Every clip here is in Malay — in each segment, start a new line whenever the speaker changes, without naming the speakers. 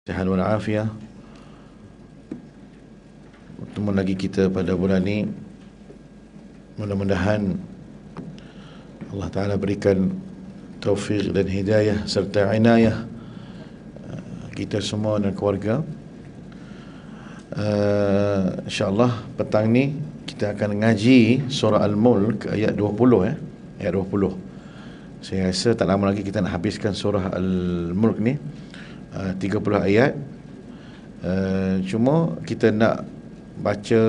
Sehat walafiat. Bertemu lagi kita pada bulan ini. Mudah-mudahan Allah Ta'ala berikan taufik dan hidayah serta inayah kita semua dan keluarga. InsyaAllah petang ni kita akan ngaji surah Al-Mulk ayat 20 ayat 20. Saya rasa tak lama lagi kita nak habiskan surah Al-Mulk ni, 30 ayat. Cuma kita nak baca,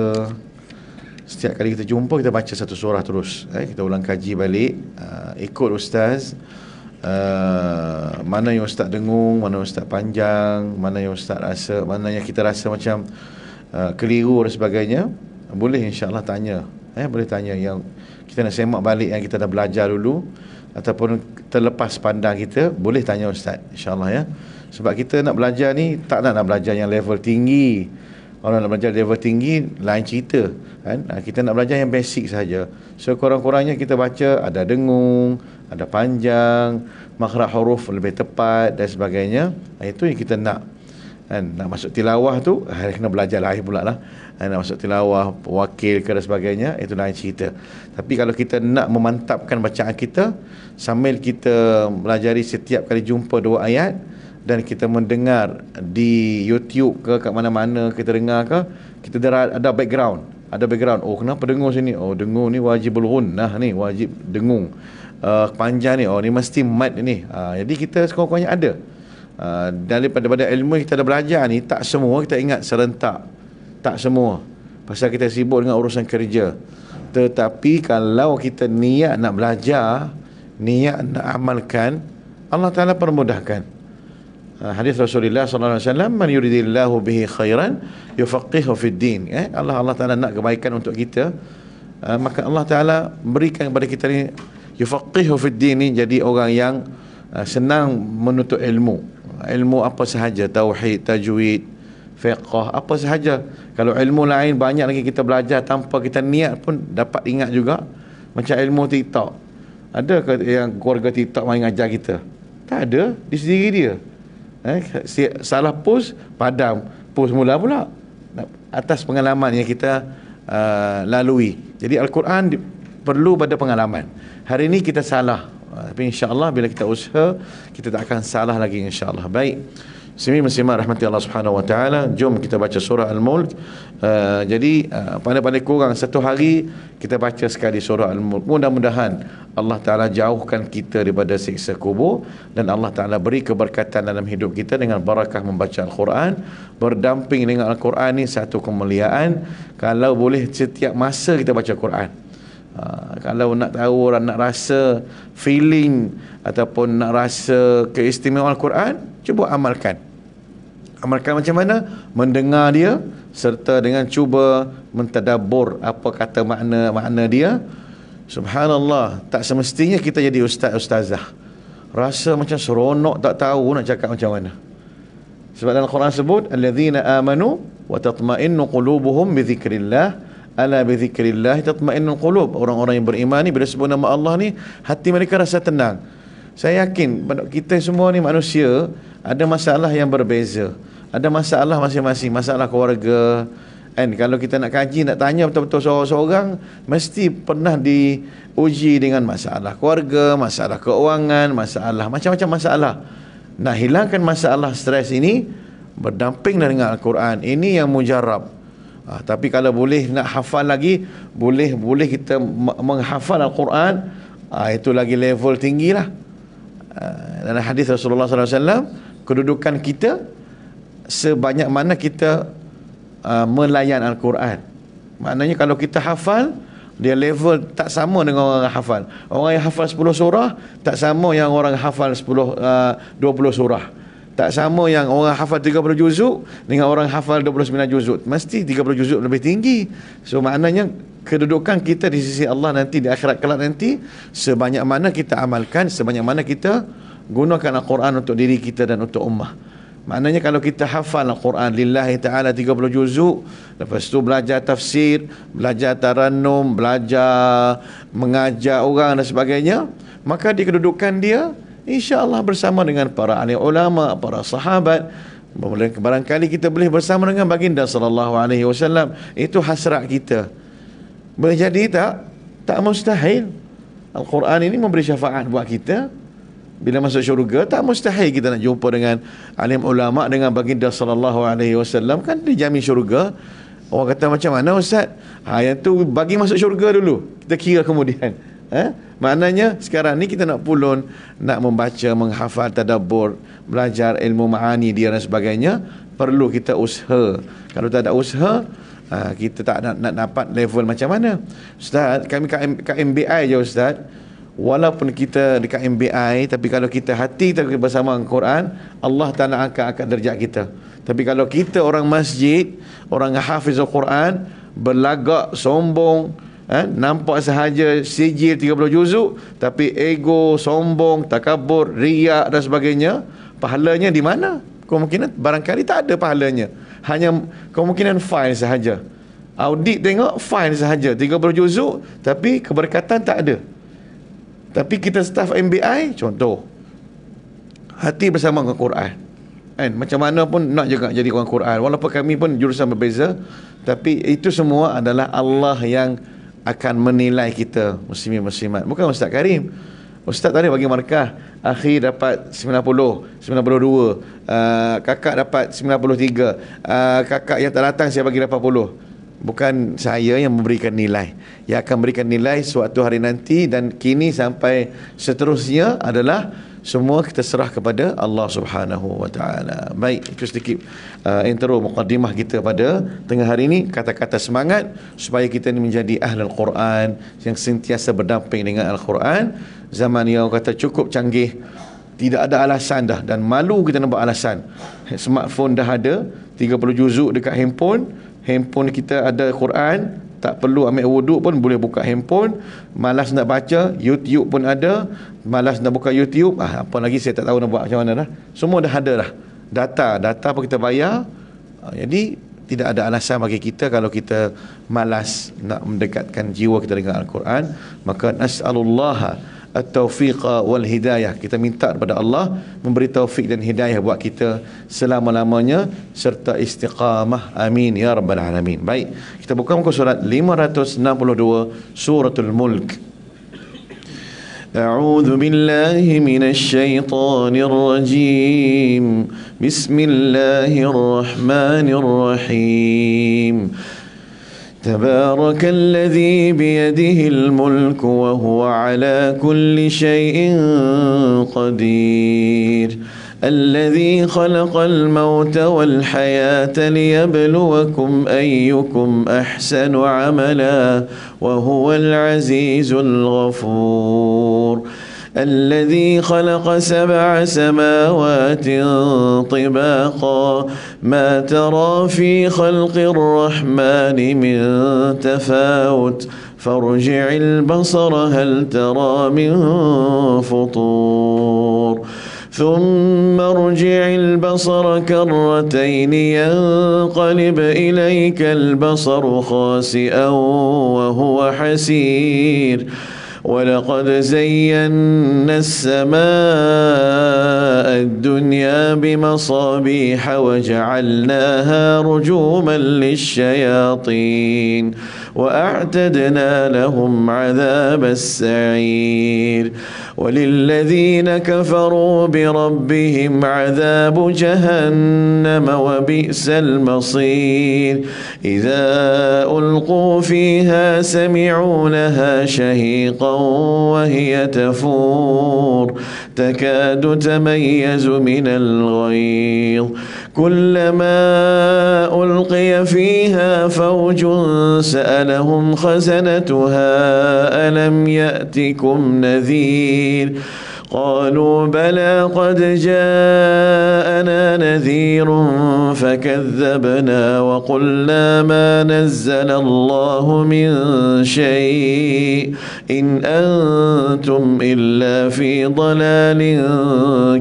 setiap kali kita jumpa kita baca satu surah terus. Kita ulang kaji balik, ikut ustaz. Mana yang ustaz dengung, mana yang ustaz panjang, mana yang ustaz rasa, mana yang kita rasa macam keliru dan sebagainya, boleh insya-Allah tanya. Boleh tanya, yang kita nak semak balik yang kita dah belajar dulu, ataupun terlepas pandang kita, boleh tanya ustaz insya-Allah ya. Sebab kita nak belajar ni tak nak belajar yang level tinggi. Orang nak belajar level tinggi lain cerita kan. Kita nak belajar yang basic saja. So kurang-kurangnya kita baca ada dengung, ada panjang, makhraj huruf lebih tepat dan sebagainya. Itu yang kita nak kan. Nak masuk tilawah tu kena belajar lain pula lah. Nak masuk tilawah wakil ke dan sebagainya, itu lain cerita. Tapi kalau kita nak memantapkan bacaan kita sambil kita belajari setiap kali jumpa 2 ayat, dan kita mendengar di YouTube ke kat mana-mana kita dengar ke, kita ada background. Ada background. Oh, kenapa dengung sini? Oh, dengung ni wajibul ghunnah ni, wajib dengung. Panjang ni, oh ni mesti mad ni. Jadi kita sekurang-kurangnya ada. Daripada ilmu kita dah belajar ni, tak semua kita ingat serentak. Tak semua. Pasal kita sibuk dengan urusan kerja. Tetapi kalau kita niat nak belajar, niat nak amalkan, Allah Ta'ala permudahkan. Hadis Rasulullah sallallahu alaihi wasallam, man yuridillahu bihi khairan yufaqihu fid din. Allah Taala nak kebaikan untuk kita, maka Allah Taala berikan kepada kita ni yufaqihu fid din ni, jadi orang yang senang menuntut ilmu. Ilmu apa sahaja, tauhid, tajwid, fiqh, apa sahaja. Kalau ilmu lain banyak lagi kita belajar tanpa kita niat pun dapat ingat juga. Macam ilmu TikTok, ada ke yang keluarga TikTok mai ngajar kita? Tak ada, di sendiri dia. Salah post, padam post mula pula, atas pengalaman yang kita lalui. Jadi Al-Quran perlu pada pengalaman. Hari ini kita salah, tapi insya-Allah bila kita usaha, kita tak akan salah lagi insya-Allah. Baik, muslimin rahmati Allah Subhanahu wa taala, jom kita baca surah Al-Mulk. Jadi pandai-pandai kurang satu hari kita baca sekali surah Al-Mulk. Mudah-mudahan Allah Ta'ala jauhkan kita daripada siksa kubur, dan Allah Ta'ala beri keberkatan dalam hidup kita dengan barakah membaca Al-Quran. Berdamping dengan Al-Quran ni satu kemuliaan. Kalau boleh setiap masa kita baca Quran. Kalau nak tahu, nak rasa feeling ataupun nak rasa keistimewaan Al-Quran, cuba amalkan. Amalkan macam mana? Mendengar dia serta dengan cuba mentadabbur apa kata makna dia. Subhanallah, tak semestinya kita jadi ustazah rasa macam seronok, tak tahu nak cakap macam mana. Sebab dalam Quran sebut alladzina amanu wa tatma'innu qulubuhum bi dzikrillah, ala bi dzikrillah tatma'innul qulub. Orang-orang yang beriman ni bila sebut nama Allah ni, hati mereka rasa tenang. Saya yakin kita semua ni manusia ada masalah yang berbeza, ada masalah masing-masing, masalah keluarga. Kalau kita nak kaji, nak tanya betul-betul seorang-seorang, mesti pernah diuji dengan masalah keluarga, masalah keuangan, masalah macam-macam masalah. Nak hilangkan masalah stres ini, berdamping dengan Al-Quran. Ini yang mujarab. Tapi kalau boleh nak hafal lagi, boleh kita menghafal Al-Quran, itu lagi level tinggi lah. Dalam hadis Rasulullah SAW, kedudukan kita sebanyak mana kita melayan Al-Quran. Maknanya kalau kita hafal, dia level tak sama dengan orang yang hafal. Orang yang hafal 10 surah tak sama yang orang hafal 20 surah. Tak sama yang orang hafal 30 juzuk dengan orang hafal 29 juzuk. Mesti 30 juzuk lebih tinggi. So maknanya kedudukan kita di sisi Allah nanti di akhirat kelak nanti, sebanyak mana kita amalkan, sebanyak mana kita gunakan Al-Quran untuk diri kita dan untuk ummah. Maknanya kalau kita hafal Al-Quran lillahi ta'ala 30 juzuk, lepas tu belajar tafsir, belajar tarannum, belajar mengajar orang dan sebagainya, maka di kedudukan dia insya-Allah bersama dengan para alim ulama, para sahabat, Barangkali kita boleh bersama dengan baginda sallallahu alaihi wasallam. Itu hasrat kita. Boleh jadi tak? Tak mustahil. Al-Quran ini memberi syafaat buat kita. Bila masuk syurga, tak mustahil kita nak jumpa dengan alim ulama, dengan baginda sallallahu alaihi wasallam. Kan dijamin syurga. Orang kata macam mana ustaz? Yang tu bagi masuk syurga dulu, kita kira kemudian. Maknanya sekarang ni kita nak pulun, nak membaca, menghafal, tadabbur, belajar ilmu ma'ani dia dan sebagainya. Perlu kita usaha. Kalau tak ada usaha, kita tak nak dapat level macam mana. Ustaz, kami kat MBI je ustaz. Walaupun kita dekat MBI, tapi kalau kita hati kita bersama Al-Quran, Allah Ta'ala angkat derajat kita. Tapi kalau kita orang masjid, orang hafiz Al-Quran, berlagak, sombong, nampak sahaja sijil 30 juzuk, tapi ego, sombong, takabur, riak dan sebagainya, pahalanya di mana? Kemungkinan barangkali tak ada pahalanya. Hanya kemungkinan file sahaja. Audit tengok file sahaja 30 juzuk, tapi keberkatan tak ada. Tapi kita staf MBI, contoh, hati bersama dengan Quran, macam mana pun nak juga jadi orang Quran. Walaupun kami pun jurusan berbeza, tapi itu semua adalah Allah yang akan menilai kita, muslimin muslimat. Bukan Ustaz Karim. Ustaz tadi bagi markah, akhi dapat 90, 92, kakak dapat 93, kakak yang tak datang saya bagi 80. Bukan saya yang memberikan nilai. Yang akan memberikan nilai suatu hari nanti dan kini sampai seterusnya adalah semua kita serah kepada Allah Subhanahu wa taala. Baik, itu sedikit intro mukadimah kita pada tengah hari ini, kata-kata semangat supaya kita ini menjadi ahlul Quran yang sentiasa berdamping dengan Al-Quran. Zaman yang kata cukup canggih, tidak ada alasan dah, dan malu kita nak buat alasan. Smartphone dah ada, 30 juzuk dekat handphone kita ada Quran, tak perlu ambil wuduk pun boleh buka handphone. Malas nak baca, YouTube pun ada. Malas nak buka YouTube, apa lagi saya tak tahu nak buat macam mana dah. Semua dah ada dah. Data pun kita bayar. Jadi tidak ada alasan bagi kita kalau kita malas nak mendekatkan jiwa kita dengan Al-Quran. Maka nas'alullaha at-taufiqa wal hidayah. Kita minta kepada Allah memberi taufik dan hidayah buat kita selama-lamanya serta istiqamah. Amin ya rabbal alamin. Baik, kita buka muka surat 562 suratul Mulk. A'udzu billahi minasy syaithanir rajim. Bismillahirrahmanirrahim. تبارك الذي بيده الملك وهو على كل شيء قدير الذي خلق الموت والحياة ليبلوكم أيكم أحسن عملا وهو العزيز الغفور الذي خلق 7 سماوات طباقا ما ترى في خلق الرحمن من تفاوت فارجع البصر هل ترى من فطور ثم ارجع البصر كرتين ينقلب إليك البصر خاسئا وهو حسير ولقد زينا السماء الدنيا بمصابيح وجعلناها رجوما للشياطين وأعتدنا لهم عذاب السعير وللذين كفروا بربهم عذاب جهنم وبئس المصير إذا ألقوا فيها سمعوا لها شهيقا وهي تفور تكاد تميز من الغيظ كلما ألقي فيها فوج سألهم خزنتها ألم يأتكم نذير قالوا بلى قد جاءنا نذير فكذبنا وقلنا ما نزل الله من شيء إن أنتم إلا في ضلال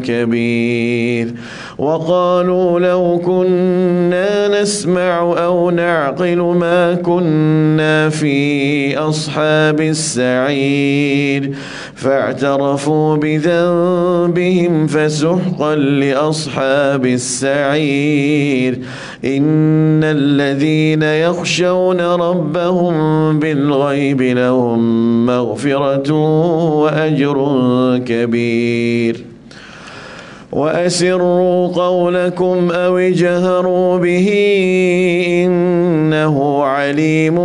كبير وقالوا لو كنا نسمع أو نعقل ما كنا في أصحاب السعير فاعترفوا بذنبهم فسحقا لأصحاب السعير إن الذين يخشون ربهم بالغيب لهم مغفرة وأجر كبير وأسروا قولكم أو اجهروا به إنه عليم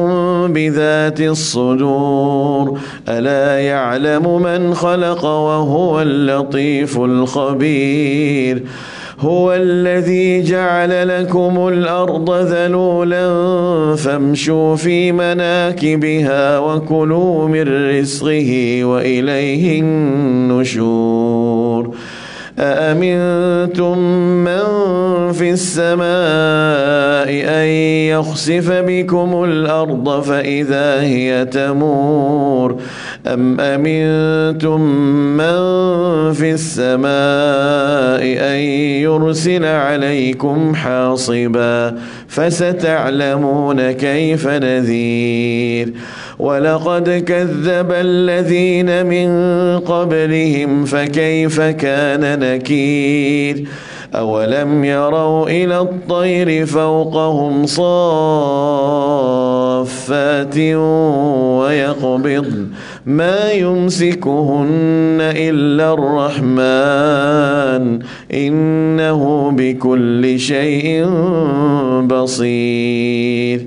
بذات الصدور ألا يعلم من خلق وهو اللطيف الخبير هو الذي جعل لكم الأرض ذلولا فامشوا في مناكبها وكلوا من رزقه وإليه النشور أأمنتم من في السماء أن يخسف بكم الأرض فإذا هي تمور أم أمنتم من في السماء أن يرسل عليكم حاصبا فستعلمون كيف نذير ولقد كذب الذين من قبلهم فكيف كان نكير أولم يروا إلى الطير فوقهم صافات ويقبضن ما يمسكهن إلا الرحمن إنه بكل شيء بصير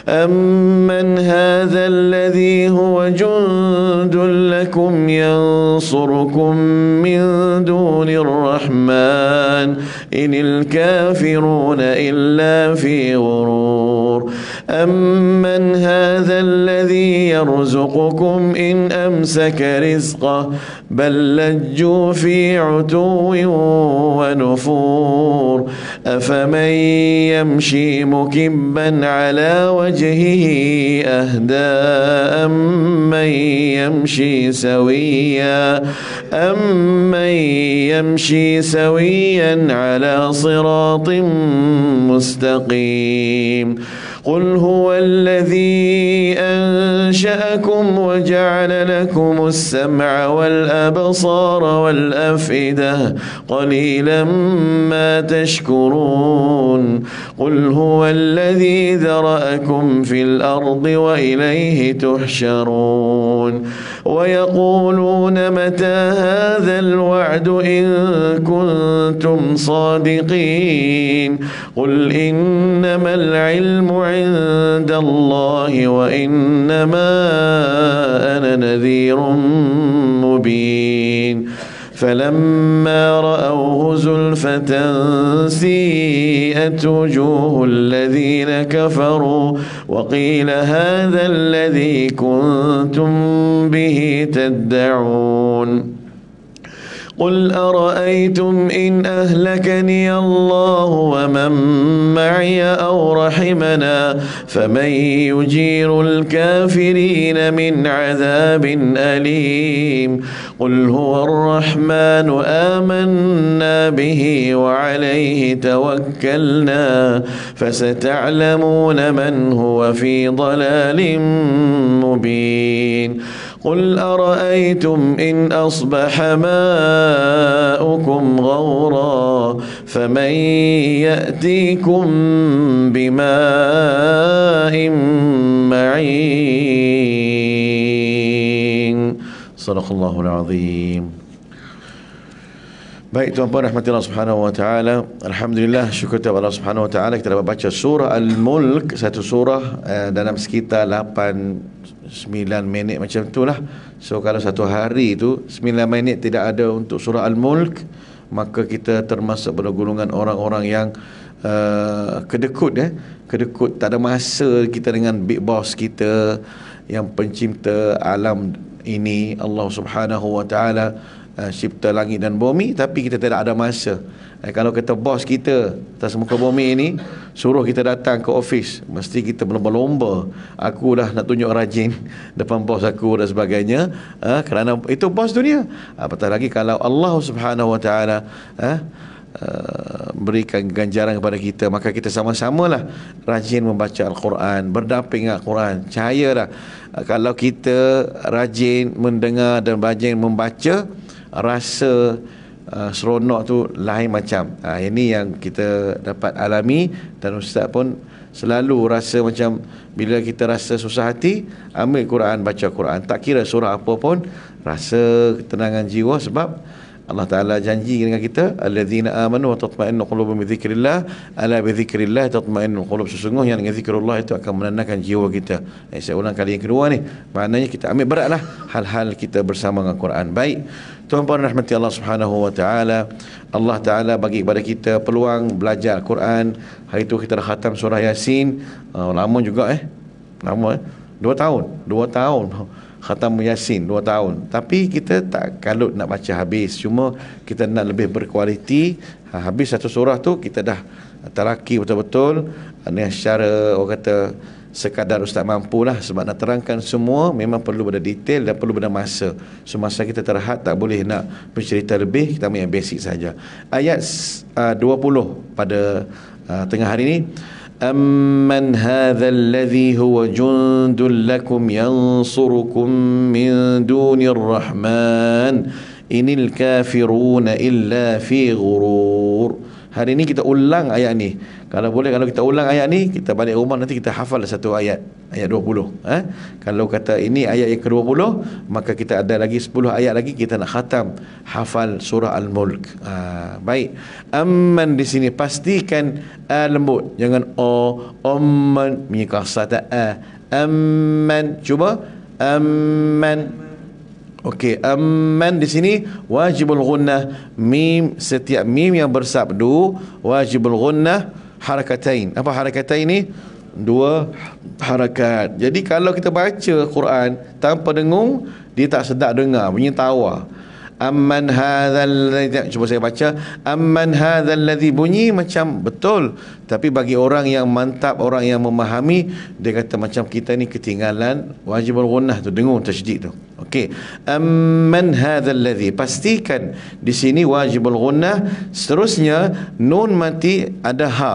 أمن هذا الذي هو جند لكم ينصركم من دون الرحمن إن الكافرون إلا في غرور أمن هذا الذي يرزقكم إن أمسك رزقه بل لجوا في عتو ونفور أفمن يمشي مكبا على وجهه أهدى أمن يمشي سويا على صراط مستقيم قل هو الذي أنشأكم وجعل لكم السمع والأبصار والأفئدة قليلا ما تشكرون قل هو الذي ذرأكم في الأرض وإليه تحشرون ويقولون متى هذا الوعد إن كنتم صادقين قل إنما العلم عند الله وإنما أنا نذير مبين فلما رأوه زلفة سيئت وجوه الذين كفروا وقيل هذا الذي كنتم به تدعون قل أرأيتم إن أهلكني الله ومن معي أو رحمنا فمن يجير الكافرين من عذاب أليم قل هو الرحمن آمنا به وعليه توكلنا فستعلمون من هو في ضلال مبين قل أرأيتم إن أصبح ماؤكم غورا فمن يأتيكم بماء معين صدق الله العظيم. Baik tuan-tuan rahmati Allah Subhanahu wa taala. Alhamdulillah, syukur kepada Allah Subhanahu wa taala kita dapat baca surah Al-Mulk, satu surah dalam sekitar 8-9 minit macam itulah. So kalau satu hari itu 9 minit tidak ada untuk surah Al-Mulk, maka kita termasuk pada golongan orang-orang yang kedekut kedekut, tak ada masa kita dengan big boss kita yang pencipta alam ini, Allah Subhanahu wa taala, cipta langit dan bumi, tapi kita tidak ada masa. Kalau kata bos kita atas muka bumi ini suruh kita datang ke office, mesti kita berlomba-lomba, aku dah nak tunjuk rajin depan bos aku dan sebagainya, kerana itu bos dunia. Apatah lagi kalau Allah Subhanahu wa taala berikan ganjaran kepada kita. Maka kita sama-samalah rajin membaca Al-Quran, berdamping Al-Quran. Percayalah, kalau kita rajin mendengar dan rajin membaca, rasa seronok tu lain macam. Ini yang kita dapat alami, dan Ustaz pun selalu rasa macam bila kita rasa susah hati, ambil Quran, baca Quran, tak kira surah apa pun, rasa ketenangan jiwa. Sebab Allah Ta'ala janji dengan kita, alladzina amanu wa tatma'innu qulubuhum bi dzikrillah, ala bi dzikrillah tatma'innul qulub. Sesungguhnya dengan zikrullah itu akan menenangkan jiwa kita. Saya ulang kali yang kedua ni, maknanya kita ambil beratlah hal-hal kita bersama dengan Quran. Baik, tuan-tuan rahmati Allah Subhanahu wa taala, Allah Ta'ala bagi kepada kita peluang belajar Quran. Hari itu kita dah khatam surah Yasin. Lama juga lama 2 tahun khatam Yasin, 2 tahun. Tapi kita tak kalut nak baca habis, cuma kita nak lebih berkualiti. Habis satu surah tu kita dah teraki betul-betul, dengan secara orang kata sekadar Ustaz mampulah. Sebab nak terangkan semua memang perlu pada detail dan perlu pada masa. So masa kita terhad, tak boleh nak bercerita lebih, kita ambil yang basic saja. Ayat 20 pada tengah hari ini, أَمَّنْ هَذَا الَّذِي هُوَ جُنْدٌ لَكُمْ يَنْصُرُكُمْ مِنْ دُونِ الرَّحْمَنِ إِنِ الْكَافِرُونَ إِلَّا فِي غُرُورٍ. Hari ini kita ulang ayat ni. Kalau boleh, kalau kita ulang ayat ni, kita balik rumah nanti kita hafal satu ayat, ayat 20. Kalau kata ini ayat yang ke-20, maka kita ada lagi 10 ayat lagi kita nak khatam hafal surah Al-Mulk. Baik. Amman di sini pastikan lembut, jangan amman menyekasa tak amman. Cuba amman. Okey, amman di sini wajibul gunnah, mim, setiap mim yang bersabdu wajibul gunnah harakatain. Apa harakatain ni? 2 harakat. Jadi kalau kita baca Quran tanpa dengung, dia tak sedap dengar, bunyi tawa. Amman hadzal ladzi, cuba saya baca, amman hadzal ladzi, bunyi macam betul, tapi bagi orang yang mantap, orang yang memahami, dia kata macam kita ni ketinggalan wajibul gunnah tu, dengung tasydid tu. Okey, amman hadzal ladzi, pastikan di sini wajibul gunnah. Seterusnya nun mati ada ha.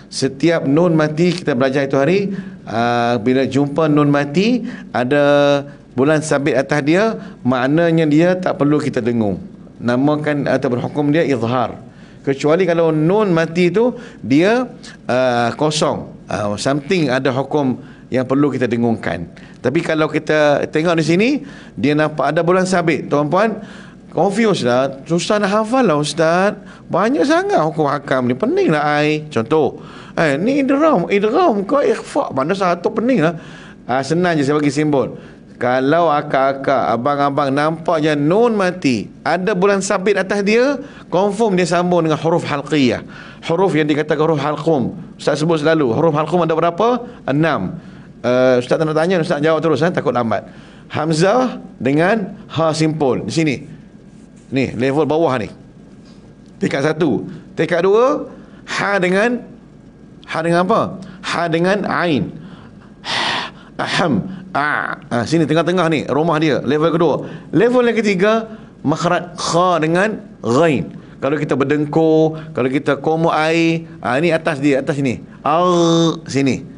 Setiap nun mati kita belajar itu hari, bila jumpa nun mati ada bulan sabit atas dia, maknanya dia tak perlu kita dengung, namakan atau berhukum dia izhar. Kecuali kalau nun mati tu dia kosong, something, ada hukum yang perlu kita dengungkan. Tapi kalau kita tengok di sini, dia nampak ada bulan sabit, tuan-puan confused lah, susah nak hafal lah Ustaz, banyak sangat hukum hakam ni, pening lah contoh ni idgham ke ikhfa, mana satu pening lah. Senang je saya bagi simbol. Kalau akak-akak, abang-abang nampak je nun mati, ada bulan sabit atas dia, confirm dia sambung dengan huruf halqiyah. Huruf yang dikatakan huruf halqum, Ustaz sebut selalu, huruf halqum ada berapa? 6. Ustaz tak nak tanya, Ustaz jawab terus, takut lambat. Hamzah dengan ha simpul di sini. Ni level bawah ni. Tingkat 1. Tingkat 2, ha dengan apa? Ha dengan ain. Aham. Sini tengah-tengah ni rumah dia, level kedua. Level yang ketiga, makhraj kha dengan ghain. Kalau kita berdengkur, kalau kita komo ai, ni atas dia, atas sini. Sini.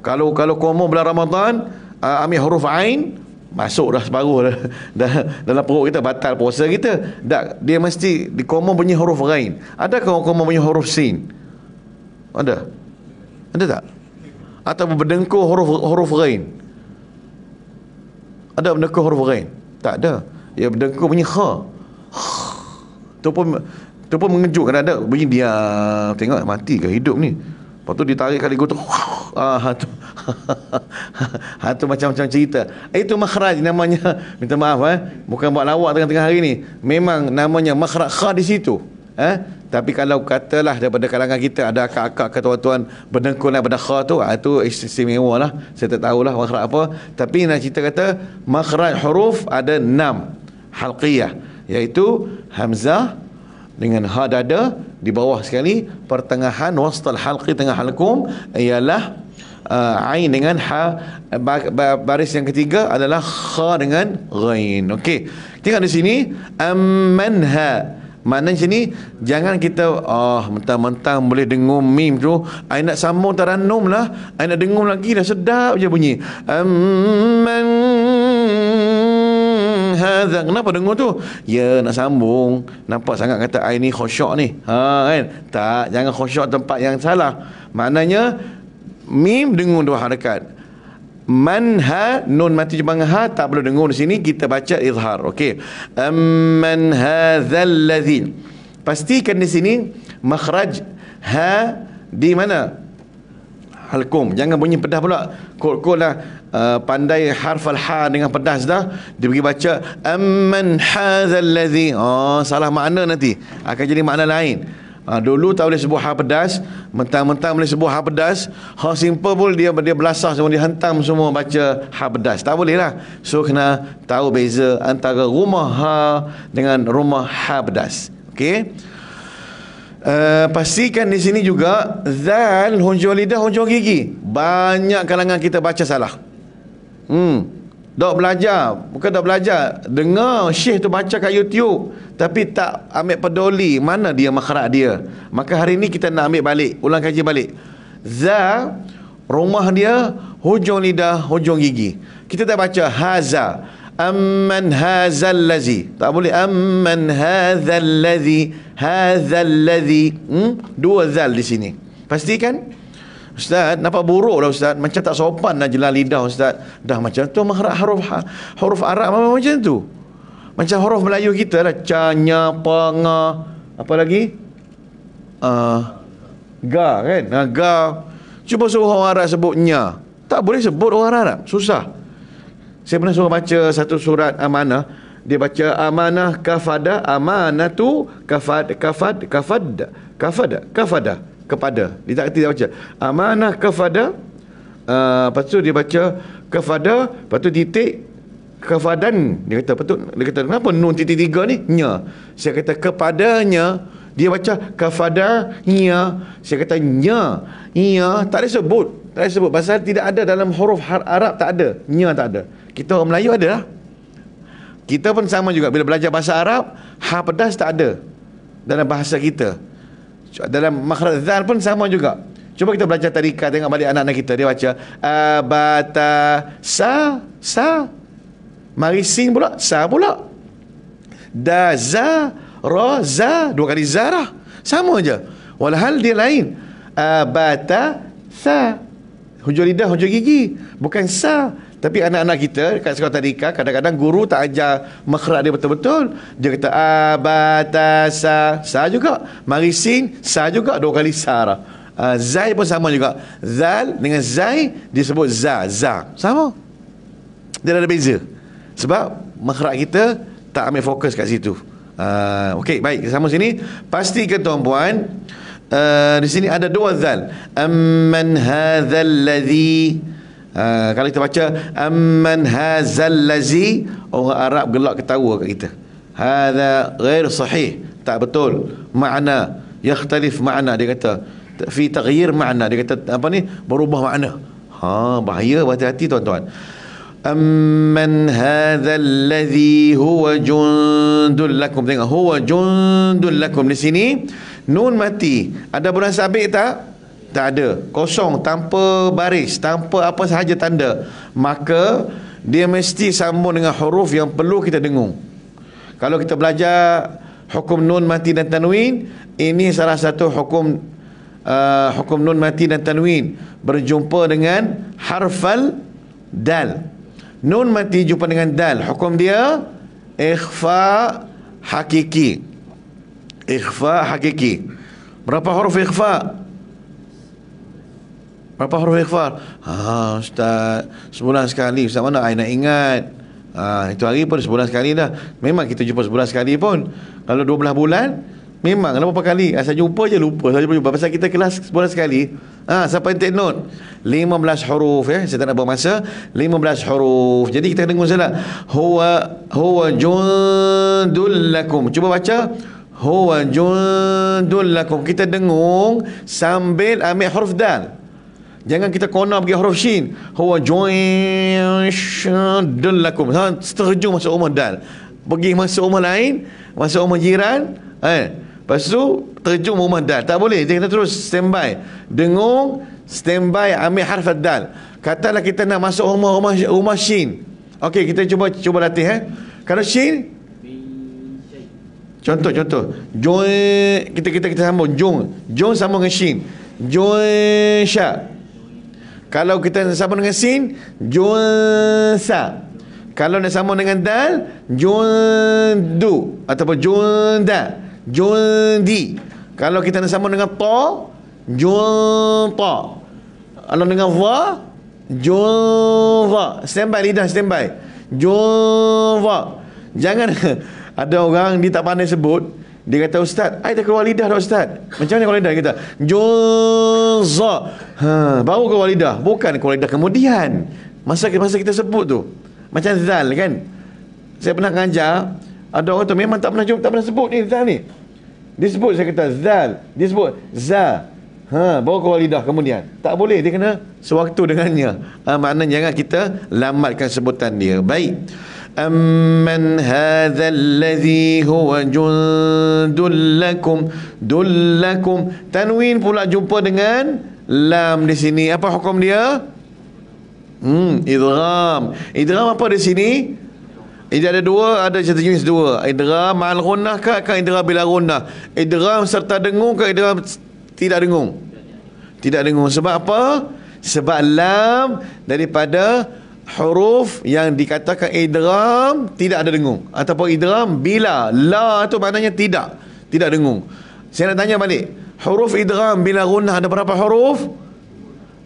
Kalau komo bulan Ramadan, ambil huruf ain, masuk dah separuh dalam perut kita, batal puasa kita. Dia mesti di komo bunyi huruf ghain. Adakah komo bunyi huruf sin? Ada tak? Atau berdengkur huruf ghain? Ada berdengkur huruf ghain? Tak ada. Ya berdengkur bunyi kha. Tu pun mengejutkan, ada bunyi diam. Tengok mati ke hidup ni. Lepas tu ditarik kali tu. Tu macam-macam cerita. Itu makhraj namanya. Minta maaf bukan buat lawak tengah-tengah hari ni. Memang namanya makhraj kha di situ. Tapi kalau katalah daripada kalangan kita ada akak-akak ke tuan-tuan berdengkur daripada kha tu, itu istimewa lah. Saya tak tahulah makhraj apa. Tapi nak cerita kata makhraj huruf ada 6 halqiyah, iaitu hamzah dengan ha dada di bawah sekali, pertengahan wastal halqi, tengah halqum ialah ain dengan ha, baris yang ketiga adalah kha dengan ghain. Okey, tengok di sini amman ha. Maknanya sini jangan kita mentang-mentang boleh dengung mim tu, ai nak sambung taranum lah, ai nak dengung lagi dah sedap je bunyi. Amman hadza, kenapa dengung tu? Ya nak sambung. Nampak sangat kata ai ni khusyuk ni. Kan? Tak, jangan khusyuk tempat yang salah. Maknanya mim dengung 2 harakat. Manha, nun mati jumpa ha, tak perlu dengung di sini, kita baca izhar. Okey. Amman hadzal ladzi. Pastikan di sini makhraj ha di mana? Halkum. Jangan bunyi pedas pula. Kol lah pandai harf al-ha dengan pedas dah, dia pergi baca amman hadzal ladzi. Salah makna nanti. Akan jadi makna lain. Dulu tak boleh sebut ha pedas, mentang-mentang boleh sebut ha pedas, ha simple pun dia belasah semua, dia hentam semua baca ha pedas. Tak boleh lah. So kena tahu beza antara rumah ha dengan rumah ha pedas. Okey. Pastikan di sini juga zal hujung lidah hujung gigi. Banyak kalangan kita baca salah. Dok belajar, bukan dok belajar, dengar syekh tu baca kat YouTube tapi tak ambil peduli mana dia makhraj dia. Maka hari ni kita nak ambil balik, ulang kaji balik. Za rumah dia hujung lidah hujung gigi. Kita tak baca haza. Amman hadzal ladzi. Tak boleh amman hadzal ladzi. Hadzal ladzi. Dua zal di sini. Pastikan. Ustaz, nampak buruk dah Ustaz. Macam tak sopan nak jelas lidah Ustaz. Dah macam tu makhraj huruf Arab macam tu. Macam huruf Melayu kita lah. Ca, nya, pa, nga. Apa lagi? Ga kan? Ga. Cuba suruh orang Arab sebut nya. Tak boleh sebut orang Arab. Susah. Saya pernah suruh baca satu surat amanah. Dia baca amanah kafada, amanatu kafada, kepada. Dia tak kerti dia baca amanah kafada. Lepas tu dia baca kafada, lepas tu titik kafadan. Dia kata betul. Dia kata kenapa nun titik 3 ni? Nya. Saya kata kepadanya. Dia baca kafadanya. Saya kata nya. Nya tak ada sebut. Tak ada sebut. Pasal tidak ada dalam huruf Arab, tak ada. Nya tak ada. Kita orang Melayu ada lah. Kita pun sama juga. Bila belajar bahasa Arab, ha pedas tak ada dalam bahasa kita. Dalam makhraj zal pun sama juga. Cuba kita belajar tariqah, tengok balik anak-anak kita. Dia baca abata sa. Mari sin pula, sa pula. Da za ra za, 2 kali za lah. Sama je. Walhal dia lain. Abata sa. Hujung lidah, hujung gigi. Bukan sa. Tapi anak-anak kita kat sekolah tadika, kadang-kadang guru tak ajar makhraj dia betul-betul. Dia kata abata sa juga. Mari sin sa juga, 2 kali sa lah. Zai pun sama juga. Zal dengan zai disebut za. Sama. Dia ada beza. Sebab makhraj kita tak ambil fokus kat situ. Okey, baik, sama sini. Pastikan tuan-puan, di sini ada 2 zal. Amman hadzal ladzi. Kalau kita baca amman hadzal ladzi, orang Arab gelak ketawa kat kita. Hadza ghair sahih, tak betul. Makna yakhtalif makna, dia kata fi taghyir makna, dia kata apa ni, berubah makna. Bahaya, berhati-hati tuan-tuan. Amman hadzal ladzi huwa jundul lakum. Tengok, huwa jundul lakum. Di sini nun mati. Ada bulan sabit tak? Tak ada. Kosong, tanpa baris, tanpa apa sahaja tanda. Maka dia mesti sambung dengan huruf yang perlu kita dengung. Kalau kita belajar hukum nun mati dan tanwin, ini salah satu hukum hukum nun mati dan tanwin berjumpa dengan harfal dal. Nun mati jumpa dengan dal, hukum dia ikhfa hakiki. Ikhfa hakiki. Berapa huruf ikhfa? Berapa huruf ikhfa? Ustaz, sebulan sekali. Ustaz, mana I nak ingat? Itu hari pun sebulan sekali dah. Memang kita jumpa sebulan sekali pun. Kalau 12 bulan, memang berapa kali? Asal jumpa je lupa. Asal jumpa. Pasal kita kelas sebulan sekali. Siapa yang take note? 15 huruf ya. Saya tak nak buang masa. 15 huruf. Jadi kita dengung salah. Huwa jundul lakum. Cuba baca. Huwa jundul lakum. Kita dengung sambil ambil huruf dal. Jangan kita kona pergi huruf shin. Huwa jundul lakum. Terjun masuk rumah dal. Pergi masuk rumah lain, masuk rumah jiran, Lepas tu terjun rumah dal. Tak boleh, dia kena terus standby. Dengung, standby, ambil harf dal. Katalah kita nak masuk rumah shin. Okey, kita cuba latih. Kalau shin, contoh jong, kita sambung jong sambung dengan shin, jong sha. Kalau kita sambung dengan sin, jong sa. Kalau nak sambung dengan dal, jong du ataupun jong da, jong di. Kalau kita nak sambung dengan ta, jong ta. Kalau dengan va, jong va. Standby lidah, standby. Jong va. Jangan ada orang dia tak pandai sebut, dia kata, ustaz, I dah keluar lidah dah ustaz. Macam mana keluar lidah kita? Juzza. Baru keluar lidah, bukan keluar lidah kemudian. Masa kita sebut tu. Macam zal kan. Saya pernah ngajar, ada orang tu memang tak pernah sebut ni zal ni. Dia sebut, saya kata zal, dia sebut za. Baru keluar lidah kemudian. Tak boleh, dia kena sewaktu dengannya. Maknanya jangan kita lambatkan sebutan dia. Baik. Amman hadzal ladzi huwa jundul lakum dullakum. Tanwin pula jumpa dengan lam di sini. Apa hukum dia? Idgham. Idgham apa di sini? Dia ada dua, ada satu jenis dua. Idgham ma'al ghunnah ke idgham bila ghunnah? Idgham serta dengung ke idgham tidak dengung? Tidak dengung. Sebab apa? Sebab lam daripada huruf yang dikatakan idgham tidak ada dengung, ataupun idgham bila la tu maknanya tidak dengung. Saya nak tanya balik, huruf idgham bila gunnah ada berapa huruf?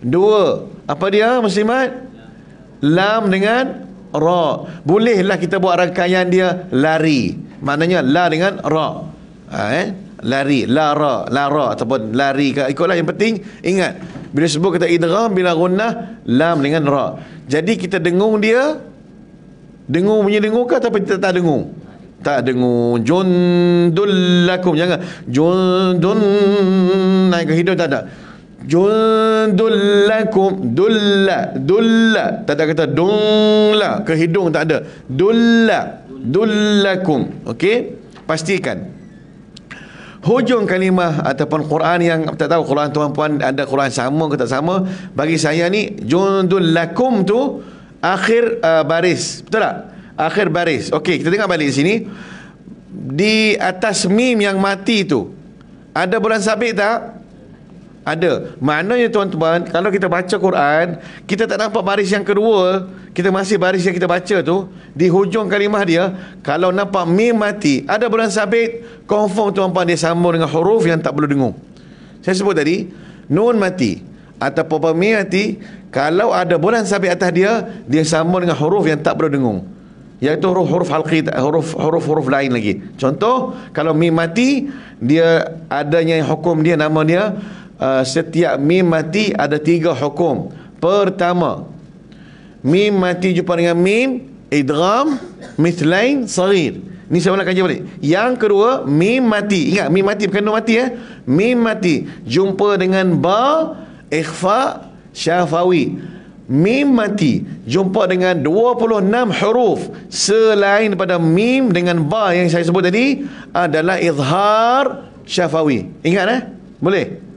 Dua. Apa dia muslimat? Lam dengan ra. Bolehlah kita buat rangkaian dia lari, maknanya la dengan ra. Lari, la ra ataupun lari ke, ikutlah. Yang penting ingat, bila sebut kata idgham bila gunnah, lam dengan ra. Jadi kita dengung dia, dengung punya dengung ke tapi kita tak dengung? Tak dengung. Jundul lakum, jangan jundun naik ke hidung, tak ada. Jundul lakum, dulla, tak ada kata dungla ke hidung, tak ada. Dullakum. Okey, pastikan hujung kalimah ataupun Quran yang tak tahu Quran tuan-puan ada Quran sama ke tak sama. Bagi saya ni jundul lakum tu akhir baris, betul tak? Akhir baris. Okey, kita tengok balik sini. Di atas mim yang mati tu ada bulan sabit tak? Ada. Maknanya tuan-tuan, kalau kita baca Quran, kita tak nampak baris yang kedua, kita masih baris yang kita baca tu, di hujung kalimah dia, kalau nampak mim mati, ada bulan sabit, confirm tuan-tuan dia sambung dengan huruf yang tak perlu dengung. Saya sebut tadi, nun mati ataupun mim mati, kalau ada bulan sabit atas dia, dia sambung dengan huruf yang tak perlu dengung, iaitu huruf halqi, huruf lain lagi. Contoh, kalau mim mati, dia adanya hukum dia, nama dia, setiap mim mati ada 3 hukum. Pertama, mim mati jumpa dengan mim, idgham mithlain saghir. Ni saya ulang kaji balik. Yang kedua, mim mati. Ingat, mim mati bukan nun mati. Mim mati jumpa dengan ba, ikhfa syafawi. Mim mati jumpa dengan 26 huruf selain daripada mim dengan ba yang saya sebut tadi adalah izhar syafawi. Ingat boleh?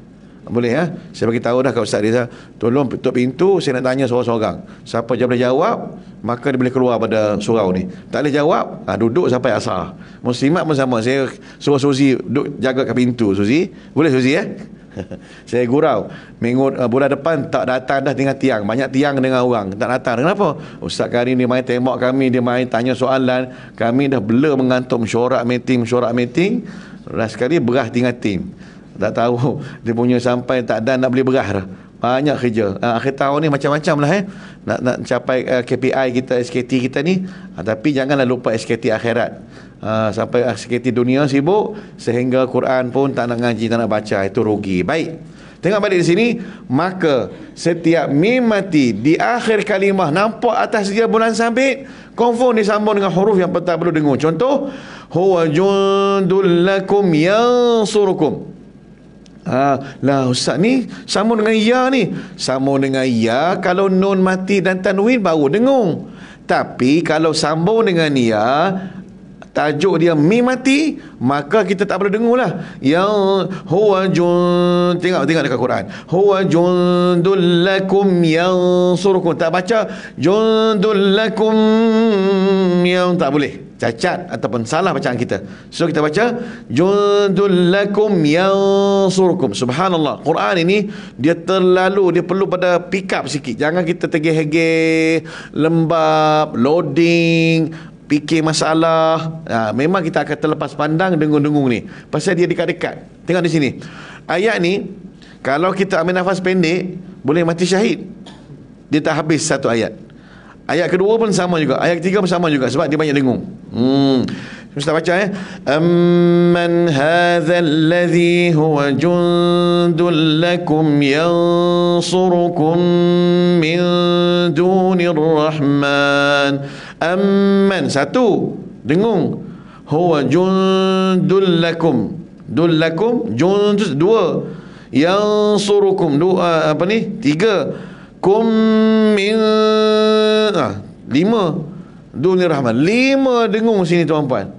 Boleh saya bagi tahu dah kat Ustaz Rizal. Tolong tutup pintu, saya nak tanya seorang-seorang. Siapa je boleh jawab, maka dia boleh keluar pada surau ni. Tak boleh jawab, duduk sampai asar. Muslimat pun sama. Saya suruh Suzi duduk jaga kat pintu. Suzi, boleh Suzi Saya gurau minggu bulan depan tak datang dah tinggal tiang. Banyak tiang dengan orang tak datang. Kenapa? Ustaz kali ni main tembak kami, dia main tanya soalan. Kami dah bela mengantuk mesyuarat meeting. Last sekali berah tinggal tim. Tak tahu dia punya sampai tak ada nak beli beras dah. Banyak kerja. Akhir tahun ni macam-macam lah nak capai KPI kita, SKT kita ni. Tapi janganlah lupa SKT akhirat. Sampai SKT dunia sibuk sehingga Quran pun tak nak ngaji, tak nak baca. Itu rugi. Baik, tengok balik di sini. Maka setiap mim mati di akhir kalimah nampak atas dia bulan sabit, confirm disambung dengan huruf yang tak perlu dengung. Contoh, huwa jundul lakum yansurukum. Lah Ustaz ni sambung dengan ya ni. Sambung dengan ya kalau nun mati dan tanwin baru dengung. Tapi kalau sambung dengan ya tajuk dia mim mati, maka kita tak boleh dengar lah. Yang huwa jund, tengok dekat Quran, huwa jundul lakum yansurukum, tak baca jundul lakum yang, tak boleh, cacat ataupun salah bacaan kita. So kita baca jundul lakum yansurukum. Subhanallah, Quran ini dia terlalu, dia perlu pada pick up sikit. Jangan kita tergeh-geh, lembab, loading, fikir masalah. Memang kita akan terlepas pandang dengung-dengung ni, pasal dia dekat-dekat. Tengok di sini ayat ni, kalau kita ambil nafas pendek boleh mati syahid. Dia tak habis satu ayat. Ayat kedua pun sama juga, ayat ketiga pun sama juga, sebab dia banyak dengung. Ustaz baca amman hadzal ladzi huwa jundul lakum yansurukum min dunir rahman. Amman, satu, dengung, huwa jundul lakum, dul lakum, jund, dua, yansurukum, dua, apa ni, tiga, kum min, lima, dunir rahman, lima dengung sini tuan-puan.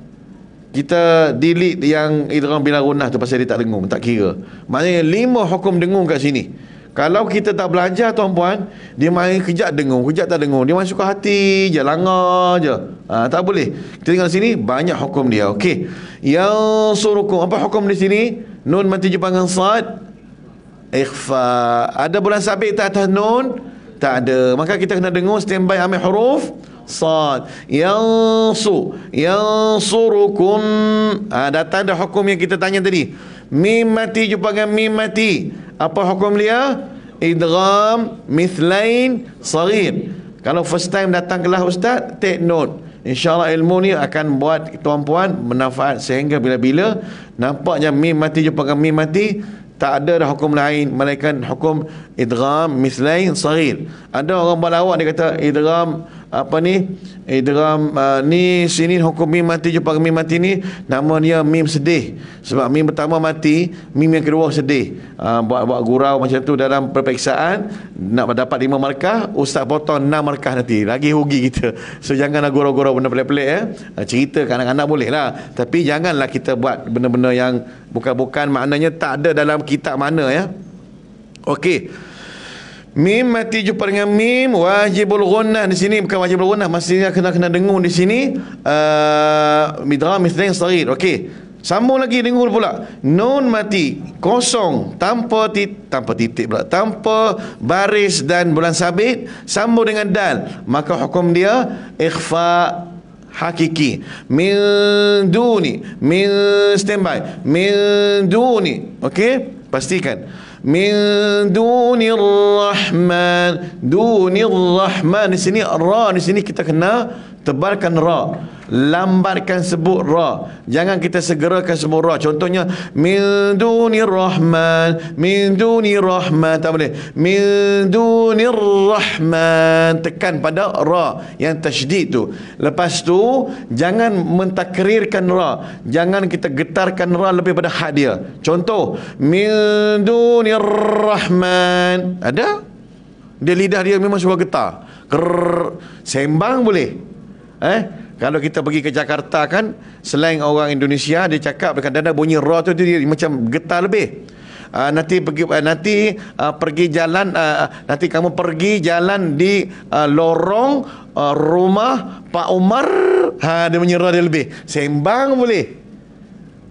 Kita delete yang idgham bila gunnah tu pasal dia tak dengung, tak kira. Maknanya lima hukum dengung kat sini. Kalau kita tak belajar tuan-puan, dia main kejap dengung, kejap tak dengung, dia main suka hati je, langar je. Tak boleh. Kita tengok sini banyak hukum dia. Okey. Yang surukum, apa hukum di sini? Nun mati jumpa dengan sad, ikhfa. Ada bulan sabit tak atas nun? Tak ada. Maka kita kena dengung standby ambil huruf sad. Yansurukum. Datang ada hukum yang kita tanya tadi. Mim mati jumpa dengan mim mati. Apa hukum dia? Idgham mithlain saghir. Kalau first time datang kelas ustaz, take note. InsyaAllah ilmu ni akan buat tuan-puan bermanfaat sehingga bila-bila nampaknya mim mati jumpa dengan mim mati, tak ada dah hukum lain melainkan hukum idgham mithlain saghir. Ada orang buat lawak, dia kata idgham apa ni, idgham ni sini hukum mim mati jumpa mim mati ni nama dia mim sedih, sebab mim pertama mati, mim yang kedua sedih. Buat gurau macam tu dalam perperiksaan, nak dapat 5 markah, ustaz potong 6 markah, nanti lagi rugi kita. So janganlah gurau-gurau benda pelik-pelik cerita ke anak-anak boleh lah, tapi janganlah kita buat benda-benda yang bukan-bukan, maknanya tak ada dalam kitab mana ya. Okey. Mim mati jumpa dengan mim, wajibul ghunnah di sini bukan wajibul ghunnah, maksudnya kena dengung di sini idgham mithlain saghir. Okey, sambung lagi dengung pula. Nun mati kosong tanpa titik pula, tanpa baris dan bulan sabit, sambung dengan dal, maka hukum dia ikhfa hakiki. Min duni, min standby, min duni. Okey, pastikan min dunir rahman. Dunir rahman di sini, ra di sini kita kena tebalkan ra, lambatkan sebut ra, jangan kita segerakan sebut ra. Contohnya min dunir rahman, min dunir rahman, tak boleh. Min dunir rahman, tekan pada ra yang tasydid tu. Lepas tu jangan mentakrirkan ra, jangan kita getarkan ra lebih pada had dia. Contoh min dunir rahman, ada dia lidah dia memang suka getar. Sembang boleh. Kalau kita pergi ke Jakarta kan, selain orang Indonesia, dia cakap kadang-kadang bunyi ra tu dia macam getar lebih. Nanti pergi jalan, nanti kamu pergi jalan di lorong rumah Pak Umar, dia bunyi ra dia lebih. Sembang boleh,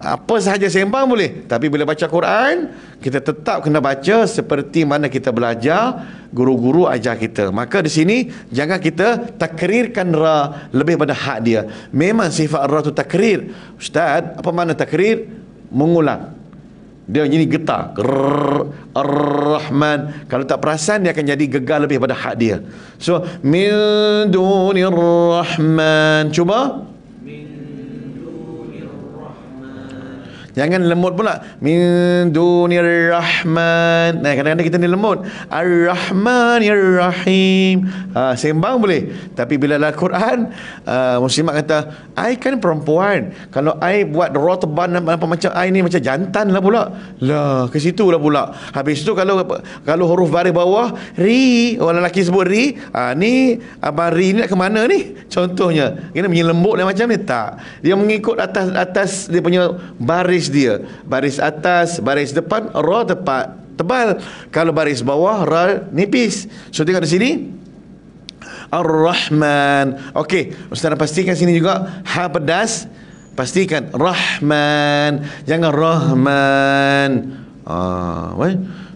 apa sahaja sembang boleh, tapi bila baca Quran kita tetap kena baca seperti mana kita belajar, guru-guru ajar kita. Maka di sini jangan kita takrirkan ra lebih pada hak dia. Memang sifat ra tu takrir. Ustaz, apa makna takrir? Mengulang. Dia jadi getar. Ar-Rahman. Kalau tak perasan dia akan jadi gegar lebih pada hak dia. So min dunir rahman. Cuba. Jangan lembut pula. Min dunir rahman. Nah, kadang-kadang kita ni lembut. Ar-Rahmanir Rahim. Sembang boleh. Tapi bila dalam Quran, muslimat kata, I kan perempuan. Kalau I buat roh teban apa macam I ni macam jantan lah pula. Lah, ke situ lah pula. Habis tu kalau huruf baris bawah, ri, orang lelaki sebut ri, ni abang ri ni nak ke mana ni? Contohnya, kena menyelembut dia macam ni tak. Dia mengikut atas dia punya baris dia. Baris atas, baris depan, ra tepat tebal. Kalau baris bawah, ra nipis. So tengok di sini. Ar-Rahman. Okey, ustaz pastikan sini juga ha pedas. Pastikan Rahman, jangan Rahman.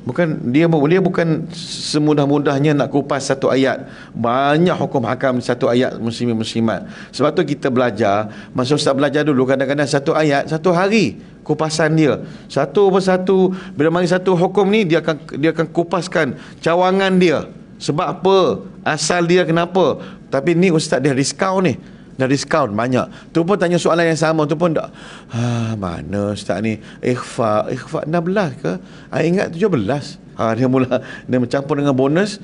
Bukan dia bukan semudah-mudahnya nak kupas satu ayat. Banyak hukum hakam satu ayat muslimin muslimat. Sebab tu kita belajar, masa ustaz belajar dulu kadang-kadang satu ayat satu hari kupasan dia. Satu persatu bila mari satu hukum ni dia akan kupaskan cawangan dia. Sebab apa? Asal dia kenapa? Tapi ni ustaz dia diskaun ni. Dah diskaun banyak. Tu pun tanya soalan yang sama. Tu pun tak. Mana ustaz ni? Ikhfa 16 ke? Ingat 17. Dia mula dia mencampur dengan bonus.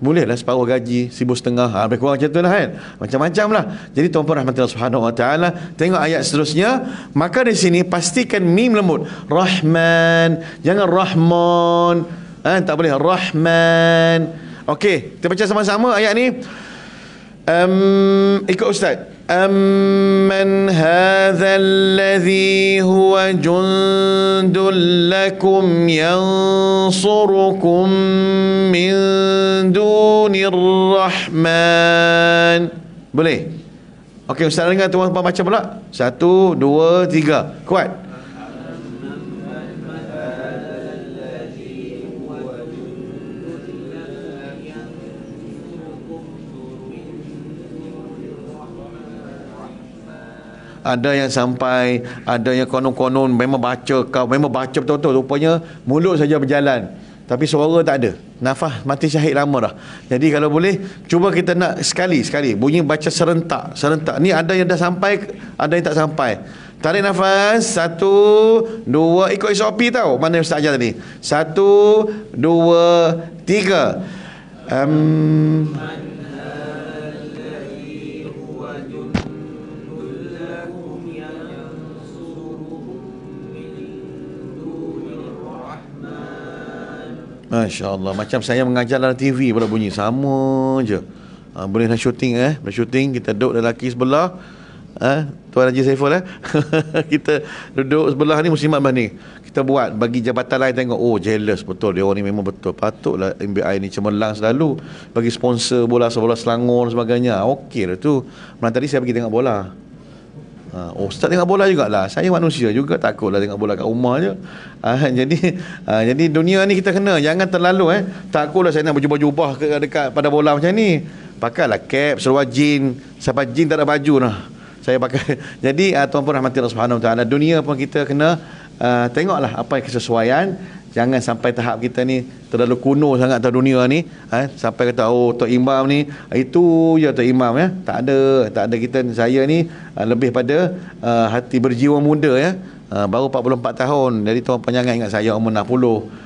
Bolehlah separuh gaji 1,500. Lebih kurang macam tu lah kan. Macam-macam lah. Jadi tuan-puan rahmatullah subhanahu wa ta'ala, tengok ayat seterusnya. Maka di sini pastikan mim lembut. Rahman. Jangan Rahman. Tak boleh. Rahman. Okey, kita baca sama-sama ayat ni. Ikut ustaz. Amman hadha alladhi huwa jundul lakum yansurukum min dunir rahman. Boleh? Okey, ustaz dengar tuan-tuan baca pula. 1, 2, 3. Kuat. Ada yang sampai, ada yang konon-konon memang baca betul-betul. Rupanya mulut saja berjalan, tapi suara tak ada. Nafas mati syahid lama dah. Jadi kalau boleh, cuba kita nak sekali bunyi baca serentak. Ni ada yang dah sampai, ada yang tak sampai. Tarik nafas. 1, 2. Ikut SOP tau. Mana ustaz ajar tadi? 1, 2, 3. Masya Allah. Macam saya mengajar dalam TV pula bunyi. Sama je. Boleh nak syuting boleh syuting. Kita duduk lelaki sebelah. Tuan Haji Saiful kita duduk sebelah ni, muslimat ni. Kita buat bagi jabatan lain tengok. Oh, jealous betul. Dia orang ni memang betul. Patutlah MBI ni cemerlang selalu bagi sponsor bola Selangor dan sebagainya. Okey lah tu. Malam tadi saya pergi tengok bola. Ustaz tengok bola jugalah. Saya manusia juga, takutlah tengok bola kat rumah je. Jadi dunia ni kita kena, jangan terlalu takutlah saya nak berjubah-jubah dekat pada bola macam ni. Pakailah cap, seluar jean. Siapa jean tak ada baju lah saya pakai. Jadi tuan-puan rahmatillah subhanahu wa ta'ala, dunia pun kita kena tengoklah apa yang kesesuaian. Jangan sampai tahap kita ni terlalu kuno sangat atas dunia ni, sampai kata Tok Imam ni itu je Tok Imam Tak ada kita, saya ni lebih pada hati berjiwa muda baru 44 tahun. Jadi tuan-tuan jangan ingat saya umur 60.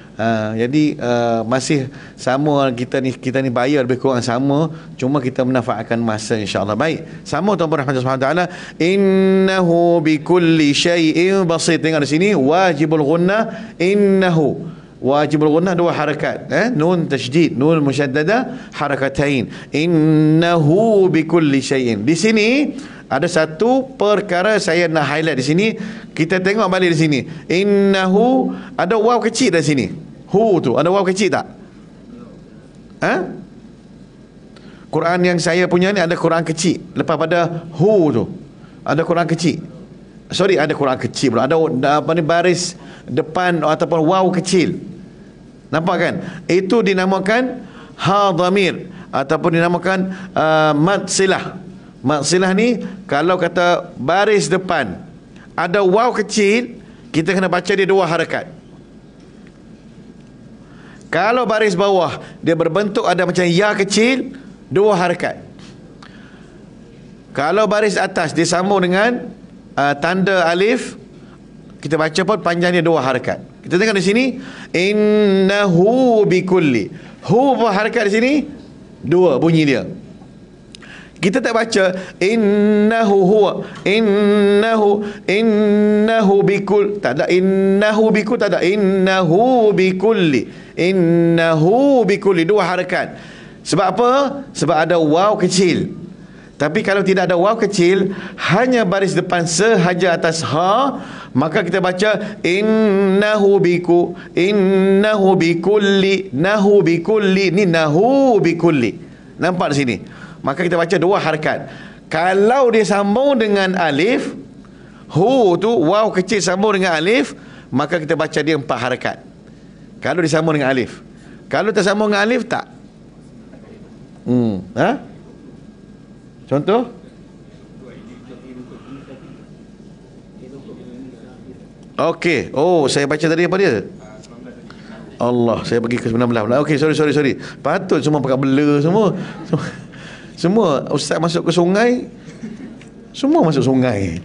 Jadi masih sama, kita ni bayar lebih kurang sama, cuma kita menafaatkan masa insya-Allah. Baik, sama tuan-tuan rahmatullah subhanahu wa taala, innahu bikulli syai'in basir. Tengok di sini wajibul ghunnah, innahu wajibul ghunnah 2 harakat, nun tasydid, nun musyaddada harakatain. Innahu bikulli syai'in. Di sini ada satu perkara saya nak highlight di sini. Kita tengok balik di sini. Innahu ada waw kecil di sini. Hu tu ada waw kecil tak? Quran yang saya punya ni ada Quran kecil. Lepas pada hu tu ada Quran kecil. Sorry, ada Quran kecil pula. Ada apa ni, baris depan ataupun waw kecil. Nampak kan? Itu dinamakan ha dhamir ataupun dinamakan mad silah. Mad silah ni kalau kata baris depan ada waw kecil, kita kena baca dia 2 harakat. Kalau baris bawah dia berbentuk ada macam ya kecil, 2 harakat. Kalau baris atas disambung dengan tanda alif, kita baca pun panjang dia 2 harakat. Kita tengok di sini, innahu bikulli. Hu harakat di sini 2 bunyi dia. Kita tak baca innahu huwa, innahu bikul, tak ada innahu bikul, tak ada innahu bikulli, innahu bikulli, 2 harakat. Sebab apa? Sebab ada waw kecil. Tapi kalau tidak ada waw kecil, hanya baris depan sahaja atas ha, maka kita baca innahu biku, innahu bikulli, nahu bikulli, ni nahu bikulli. Nampak di sini? Maka kita baca 2 harakat. Kalau dia sambung dengan alif, hu tu waw kecil sambung dengan alif, maka kita baca dia 4 harakat. Kalau disambung dengan alif. Kalau tak sambung dengan alif, tak. Contoh? Okey. Oh, saya baca tadi apa dia? Allah, saya pergi ke 19. Okey, sorry. Patut semua pakai blur semua. Semua ustaz masuk ke sungai, semua masuk sungai.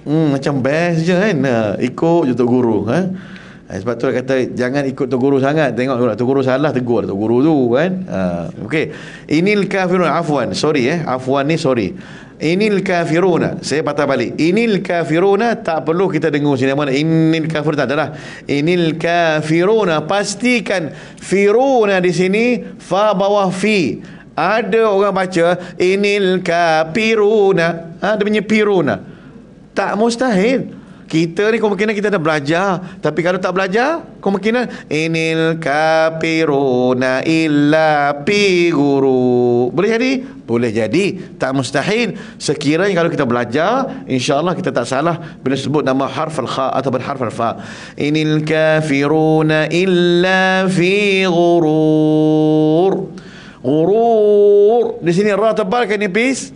Macam best je kan. Ikut je tok guru, sebab tu kata jangan ikut tok guru sangat. Tengok tok guru salah, tegur tok guru tu kan. Okey. Inil kafirun, afwan. Afwan ni sorry. Inil kafiruna, saya patah balik. Inil kafiruna tak perlu kita dengar sini mana inil kafir, tak ada lah. Inil kafiruna, pastikan firuna di sini fa bawah fi. Ada orang baca inil kafiruna, dia punya piruna. Tak mustahil. Kita ni kemungkinan kita dah belajar, tapi kalau tak belajar, kemungkinan inil kafiruna illa pi guru. Boleh jadi? Boleh jadi. Tak mustahil. Sekiranya kalau kita belajar, insya-Allah kita tak salah bila sebut nama harf al-kha atau harf al-fa. Inil kafiruna illa fi ghurur. Ghurur. Di sini ra tebal kan nipis?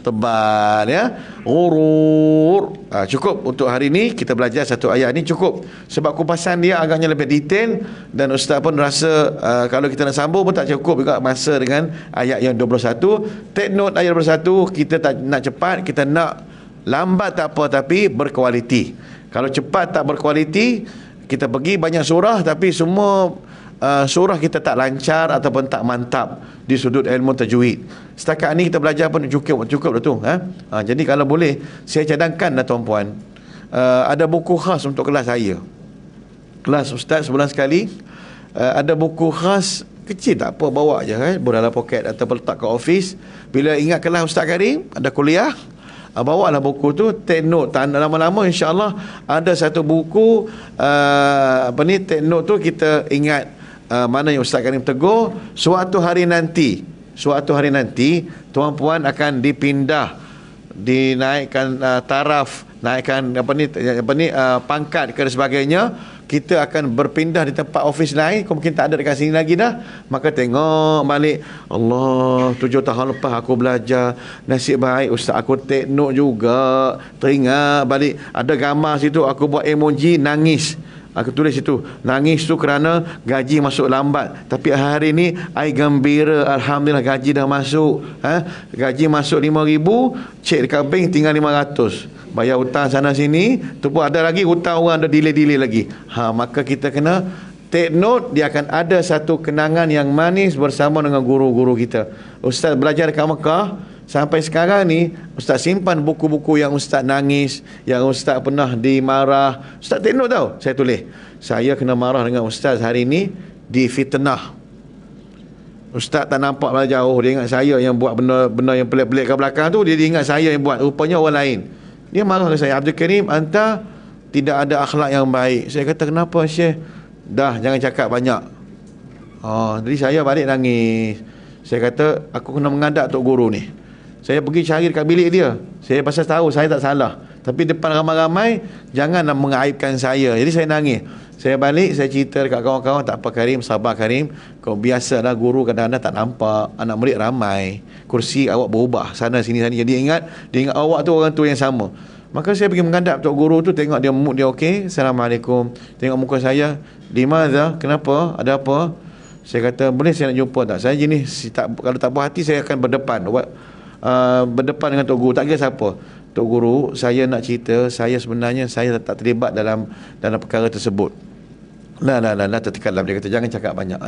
Tebal ya. Ghurur. Cukup untuk hari ini kita belajar satu ayat ni cukup. Sebab kupasan dia agaknya lebih detail dan ustaz pun rasa kalau kita nak sambung pun tak cukup juga masa dengan ayat yang 21. Take note ayat 21, kita tak nak cepat, kita nak lambat tak apa tapi berkualiti. Kalau cepat tak berkualiti, kita pergi banyak surah tapi semua surah kita tak lancar ataupun tak mantap di sudut ilmu tajwid. Setakat ni kita belajar pun cukup dah tu. Jadi kalau boleh saya cadangkan dah tuan-puan, ada buku khas untuk kelas saya. Kelas ustaz sebulan sekali ada buku khas kecil, tak apa, bawa je kan, dalam poket atau letak kat office. Bila ingat kelas Ustaz Karim ada kuliah, bawa lah buku tu, take note. Lama-lama insya-Allah ada satu buku take note tu, kita ingat mana yang Ustaz Karim tegur. Suatu hari nanti tuan-puan akan dipindah, dinaikkan taraf, naikkan pangkat ke sebagainya. Kita akan berpindah di tempat office lain, mungkin tak ada dekat sini lagi dah. Maka tengok balik, Allah, 7 tahun lepas aku belajar, nasib baik ustaz aku take note juga. Teringat balik, ada gambar situ, aku buat emoji nangis. Aku tulis situ, nangis tu kerana gaji masuk lambat. Tapi hari ni I gembira, alhamdulillah gaji dah masuk. Gaji masuk 5,000, cek dekat bank tinggal 500. Bayar hutang sana sini, tu pun ada lagi hutang orang, ada delay lagi. Maka kita kena take note, dia akan ada satu kenangan yang manis bersama dengan guru-guru kita. Ustaz belajar dekat Mekah, sampai sekarang ni ustaz simpan buku-buku yang ustaz nangis, yang ustaz pernah dimarah. Ustaz take note tau. Saya tulis, saya kena marah dengan ustaz hari ni, difitnah. Ustaz tak nampak lah jauh, dia ingat saya yang buat benda yang pelik-pelik kat belakang tu, dia ingat saya yang buat, rupanya orang lain. Dia marah dengan saya, Abdul Karim, anta tidak ada akhlak yang baik. Saya kata, kenapa Syekh? Dah, jangan cakap banyak. Jadi saya balik nangis. Saya kata, aku kena mengadap tok guru ni. Saya pergi cari dekat bilik dia. Saya pasal tahu saya tak salah, tapi depan ramai-ramai janganlah mengaibkan saya. Jadi saya nangis. Saya balik, saya cerita dekat kawan-kawan, tak apa Karim, sabar Karim, kau biasalah guru kadang-kadang tak nampak, anak murid ramai, kursi awak berubah sana sini. Jadi dia ingat awak tu orang tu yang sama. Maka saya pergi menghadap tok guru tu, tengok dia mood dia okey, Assalamualaikum. Tengok muka saya, di mana? Kenapa? Ada apa? Saya kata, boleh saya nak jumpa tak? Saya jenis kalau tak puas hati saya akan berdepan dengan tok guru, tak kira siapa. Tok Guru, saya nak cerita, saya sebenarnya saya tak terlibat dalam perkara tersebut. La tertikalam. Dia kata jangan cakap banyak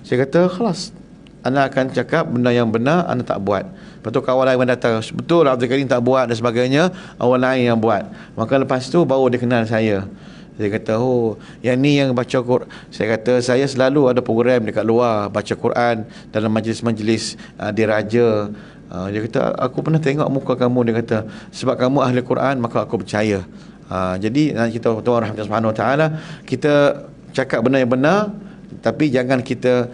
Saya kata khalas, ana akan cakap benda yang benar, ana tak buat. Lepas tu kawan lain datang, betul Abdul Karim tak buat dan sebagainya, orang lain yang buat. Maka lepas tu baru dia kenal saya. Dia kata, oh, yang ni yang baca Quran. Saya kata, saya selalu ada program dekat luar baca Quran dalam majlis-majlis diraja. Dia kata, aku pernah tengok muka kamu. Dia kata, sebab kamu ahli Quran, maka aku percaya. Jadi kita Tuhan rahmat Subhanahu Wa Taala, kita cakap benda yang benar, tapi jangan kita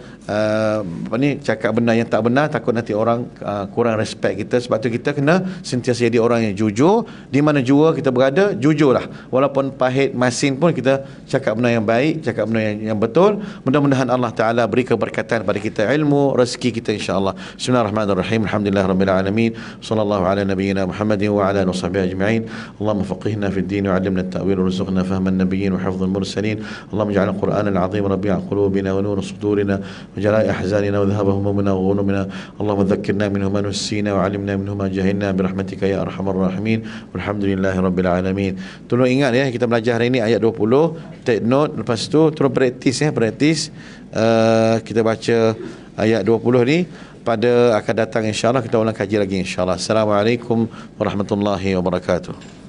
cakap benda yang tak benar, takut nanti orang kurang respect kita. Sebab tu kita kena sentiasa jadi orang yang jujur. Di mana jua kita berada, jujurlah. Walaupun pahit masin pun kita cakap benda yang baik, cakap benda yang betul. Mudah-mudahan Allah Ta'ala beri keberkatan pada kita, ilmu, rezeki kita insya-Allah. Bismillahirrahmanirrahim. Alhamdulillahirabbil alamin. Sallallahu ala nabiyyina Muhammadin wa ala alihi washabbihi ajma'in. Allahumma faqihna fid din wa 'allimna at-ta'wil warzuqna fahma an-nabiyyin wa hifdhal mursalin. Allahumma ij'al al-Qur'ana al-'azim rabi'a qulubina wa nur صدورنا وجلاء أحزاننا وذهاب همومنا وغنومنا اللهم ذكرنا منه ما نسينا وعلمنا منه ما جهلنا برحمتك يا أرحم الراحمين والحمد لله رب العالمين. Tolong ingat ya, kita belajar hari ini ayat 20, take note, lepas tu terus praktis kita baca ayat 20 ni. Pada akan datang insya-Allah kita ulang kaji lagi insya-Allah. Assalamualaikum warahmatullahi wabarakatuh.